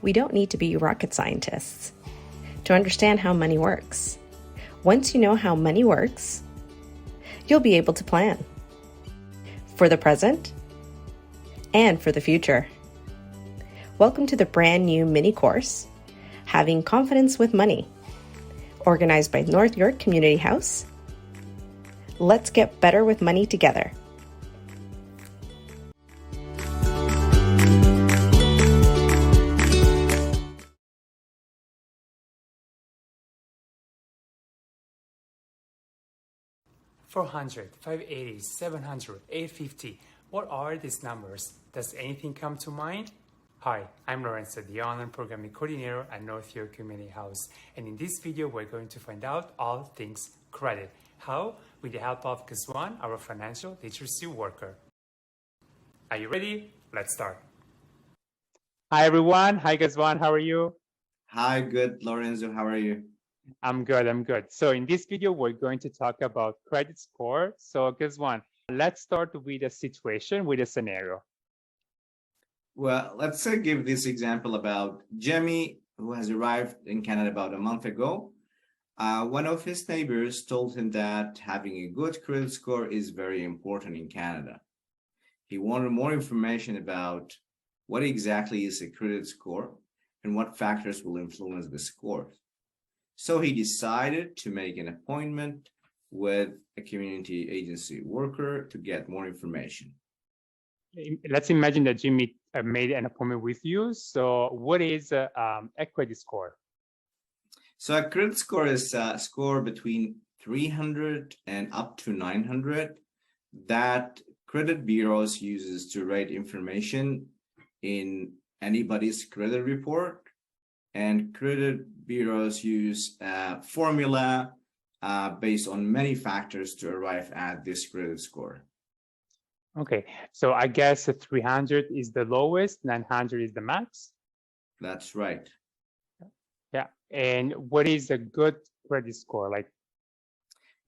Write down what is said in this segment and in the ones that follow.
We don't need to be rocket scientists to understand how money works. Once you know how money works, you'll be able to plan for the present and for the future. Welcome to the brand new mini course, Having Confidence with Money, organized by North York Community House. Let's get better with money together. $400, $580, $700, $850. What are these numbers? Does anything come to mind? Hi, I'm Lorenzo, the online programming coordinator at North York Community House. And in this video, we're going to find out all things credit. How? With the help of Gazwan, our financial literacy worker. Are you ready? Let's start. Hi, everyone. Hi, Gazwan. How are you? Hi, good, Lorenzo. How are you? I'm good. So in this video, we're going to talk about credit score. So Gazwan, let's start with a situation, with a scenario. Well, let's give this example about Jamie, who has arrived in Canada about a month ago. One of his neighbors told him that having a good credit score is very important in Canada. He wanted more information about what exactly is a credit score and what factors will influence the score. So he decided to make an appointment with a community agency worker to get more information. Let's imagine that Jimmy made an appointment with you. So what is a credit score? So a credit score is a score between 300 and up to 900 that credit bureaus uses to rate information in anybody's credit report. And credit bureaus use a formula based on many factors to arrive at this credit score. Okay, so I guess 300 is the lowest, 900 is the max? That's right. Yeah, and what is a good credit score? Like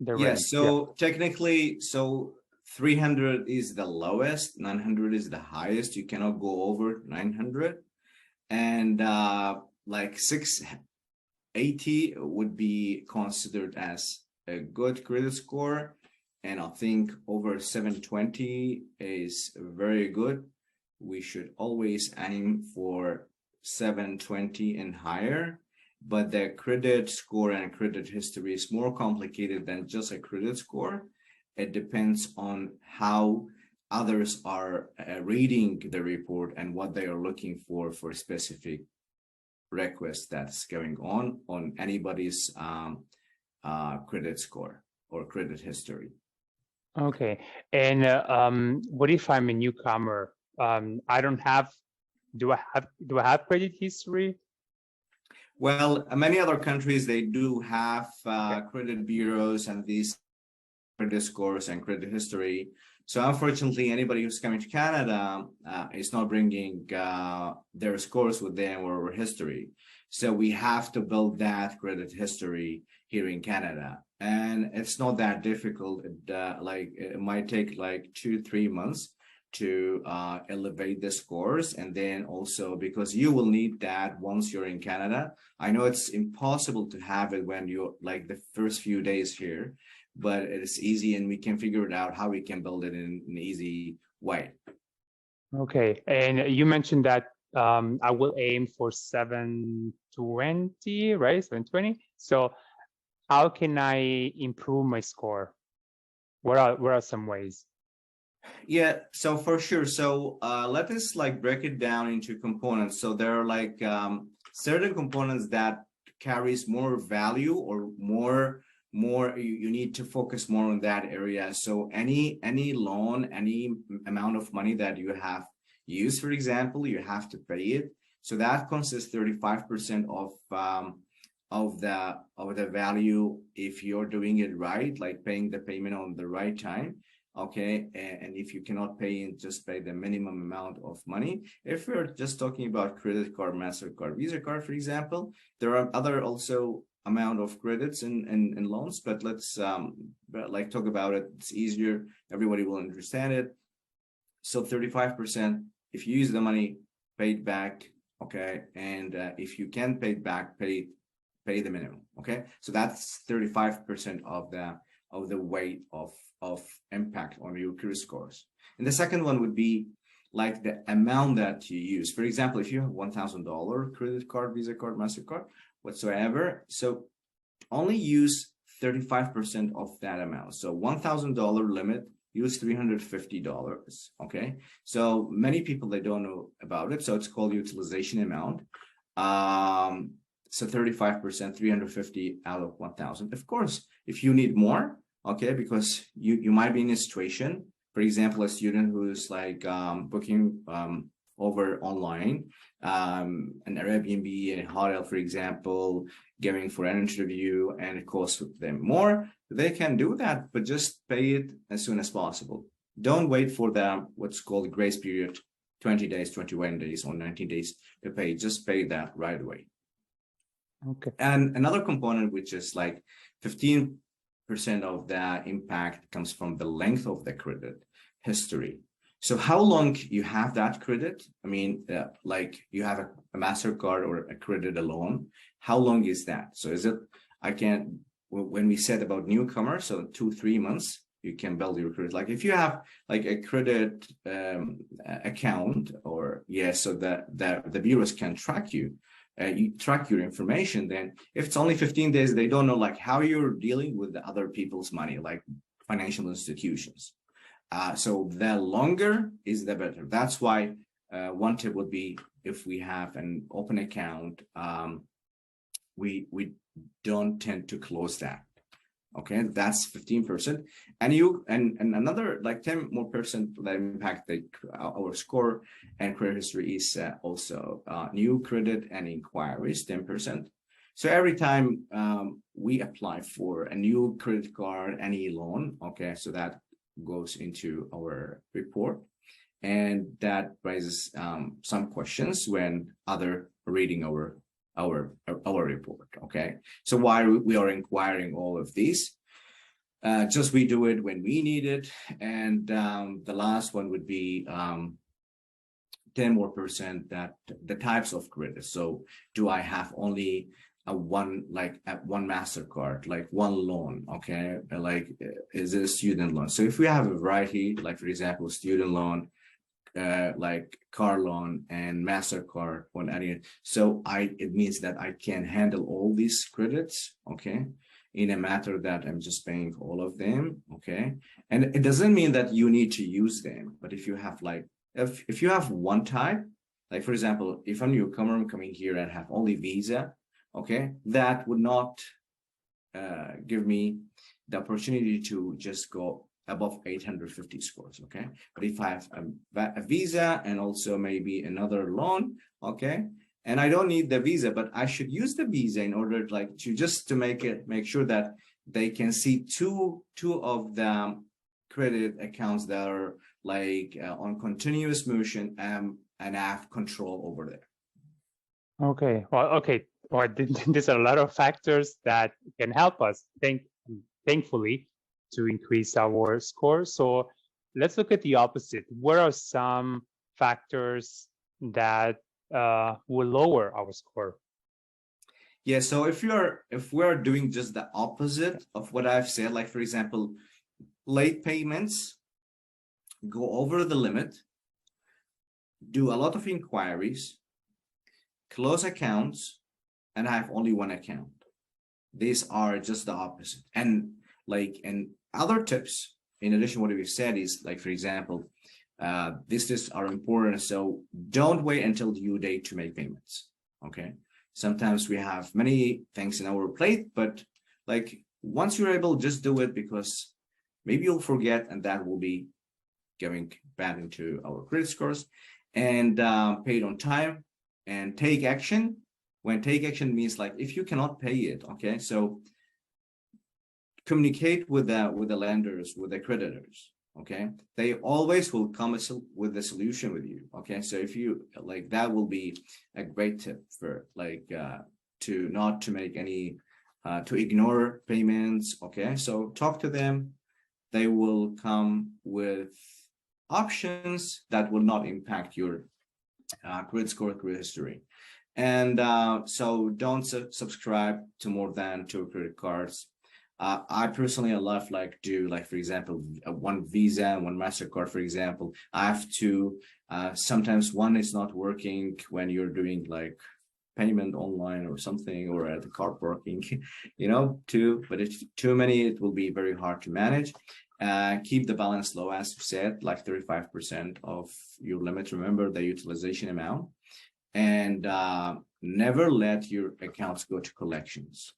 the range? Yes, so technically, 300 is the lowest, 900 is the highest. You cannot go over 900. And like 680 would be considered as a good credit score, and I think over 720 is very good. We should always aim for 720 and higher, but the credit score and credit history is more complicated than just a credit score. It depends on how others are reading the report and what they are looking for specific request that's going on anybody's credit score or credit history. Okay, and what if I'm a newcomer? I don't have. Do I have credit history? Well, many other countries, they do have credit bureaus and these credit scores and credit history. So unfortunately, anybody who's coming to Canada is not bringing their scores with them or history. So we have to build that credit history here in Canada. And it's not that difficult. It might take like 2-3 months to elevate the scores. And then also because you will need that once you're in Canada. I know it's impossible to have it when you're like the first few days here, but it's easy and we can figure it out how we can build it in an easy way. Okay, and you mentioned that I will aim for 720, right? 720. So how can I improve my score? What are some ways? Yeah, so for sure. So let us like break it down into components. So there are like certain components that carries more value or more you need to focus more on that area. So any loan, any amount of money that you have used, for example, you have to pay it. So that consists 35% of the value if you're doing it right, like paying the payment on the right time. Okay, and if you cannot pay it, just pay the minimum amount of money. If we're just talking about credit card, MasterCard, Visa card, for example, there are other also amount of credits and loans, but let's like talk about it. It's easier, everybody will understand it. So 35%, if you use the money, paid back okay? And if you can pay it back, pay the minimum, okay? So that's 35% of the weight of impact on your credit scores. And the second one would be like the amount that you use. For example, if you have $1,000 credit card, Visa card, MasterCard, whatsoever, so only use 35% of that amount. So $1,000 limit, use $350, okay? So many people, they don't know about it, so it's called utilization amount. So 35%, 350 out of 1,000. Of course, if you need more, okay, because you might be in a situation, for example, a student who's like booking over online, an Airbnb, a hotel, for example, going for an interview, and it costs them more, they can do that, but just pay it as soon as possible. Don't wait for the what's called grace period, 20 days, 21 days, or 19 days to pay. Just pay that right away. Okay. And another component, which is like 15% of the impact, comes from the length of the credit history. So how long you have that credit? I mean, like you have a MasterCard or a credit alone, how long is that? So is it, when we said about newcomers, so 2-3 months, you can build your credit. Like if you have like a credit account, or so the bureaus can track you. You track your information, then if it's only 15 days, they don't know like how you're dealing with the other people's money, like financial institutions. So the longer is the better. That's why one tip would be, if we have an open account, we don't tend to close that. Okay, that's 15%, and another like 10% more that impact our score and credit history is also new credit and inquiries, 10%. So every time we apply for a new credit card, any loan, okay, so that goes into our report, and that raises some questions when other reading our report. Okay, so why we are inquiring all of these? Just we do it when we need it. And the last one would be 10% more that the types of credit. So do I have only one MasterCard, like one loan? Okay, like is it a student loan? So if we have a variety, like for example, student loan, like car loan and MasterCard on any, so it means that I can handle all these credits, okay, in a matter that I'm just paying all of them, okay. And it doesn't mean that you need to use them, but if you have like, if you have one type, like for example, if I'm a newcomer, I'm coming here and have only Visa, okay, that would not give me the opportunity to just go above 850 scores, okay. But if I have a Visa and also maybe another loan, okay, and I don't need the Visa, but I should use the Visa in order to make sure that they can see two of the credit accounts that are like on continuous motion, and I have control over there. Okay. Well, there's a lot of factors that can help us, thankfully, to increase our score. So let's look at the opposite. What are some factors that will lower our score? Yeah, so if we're doing just the opposite of what I've said, like for example, late payments, go over the limit, do a lot of inquiries, close accounts, and have only one account. These are just the opposite. And other tips, in addition, what we've said is, like, for example, these are important. So don't wait until due date to make payments. Okay. Sometimes we have many things in our plate, but like once you're able, just do it, because maybe you'll forget, and that will be going bad into our credit scores. And pay it on time and take action. When take action means like if you cannot pay it, okay, so communicate with the lenders, with the creditors, okay. They always will come with a solution with you, okay. So if you like, that will be a great tip for like to not to make any to ignore payments, okay. So talk to them. They will come with options that will not impact your credit score, credit history. And so don't subscribe to more than 2 credit cards. I personally, I love like do like, for example, one Visa and one MasterCard, for example. I have to, sometimes one is not working when you're doing like payment online or something, or at the car parking, two, but if too many, it will be very hard to manage. Keep the balance low, as you said, like 35% of your limit. Remember the utilization amount, and never let your accounts go to collections.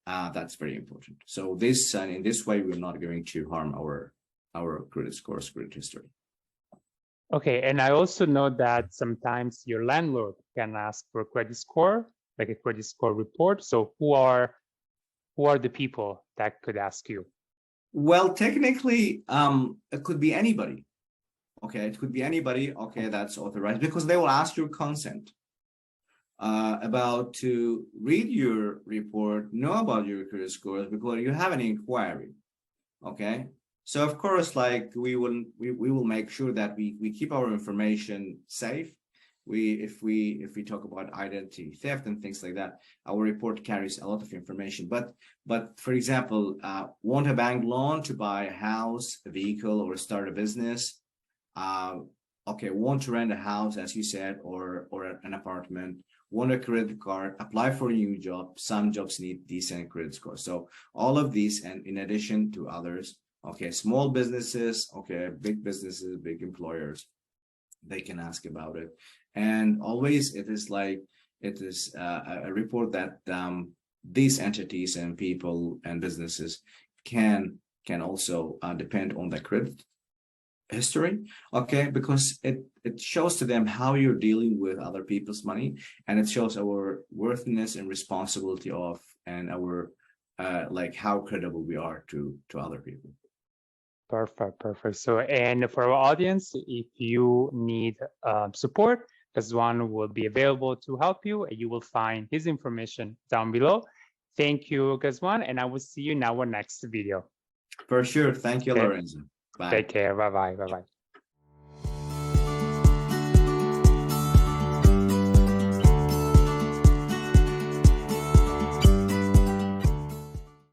That's very important. So this, and in this way, we're not going to harm our credit scores, credit history. Okay, and I also know that sometimes your landlord can ask for a credit score, like a credit score report. So who are the people that could ask you? Well, technically, it could be anybody. Okay, it could be anybody. Okay, that's authorized, because they will ask your consent about to read your report, know about your credit scores, because you have an inquiry. Okay, so of course, like we will make sure that we keep our information safe. If we talk about identity theft and things like that, our report carries a lot of information. But for example, want a bank loan to buy a house, a vehicle, or start a business. Okay, want to rent a house, as you said, or an apartment. Want a credit card, apply for a new job. Some jobs need decent credit score. So all of these, and in addition to others, okay, small businesses, okay, big businesses, big employers, they can ask about it. And always it is a report that these entities and people and businesses can also depend on the credit history, okay, because it shows to them how you're dealing with other people's money, and it shows our worthiness and responsibility of, and our like how credible we are to other people. Perfect. So, and for our audience, if you need support, Ghazwan will be available to help you, and you will find his information down below. Thank you, Ghazwan, and I will see you in our next video. For sure. Thank you, Okay. Lorenzo. Bye. Take care. Bye-bye.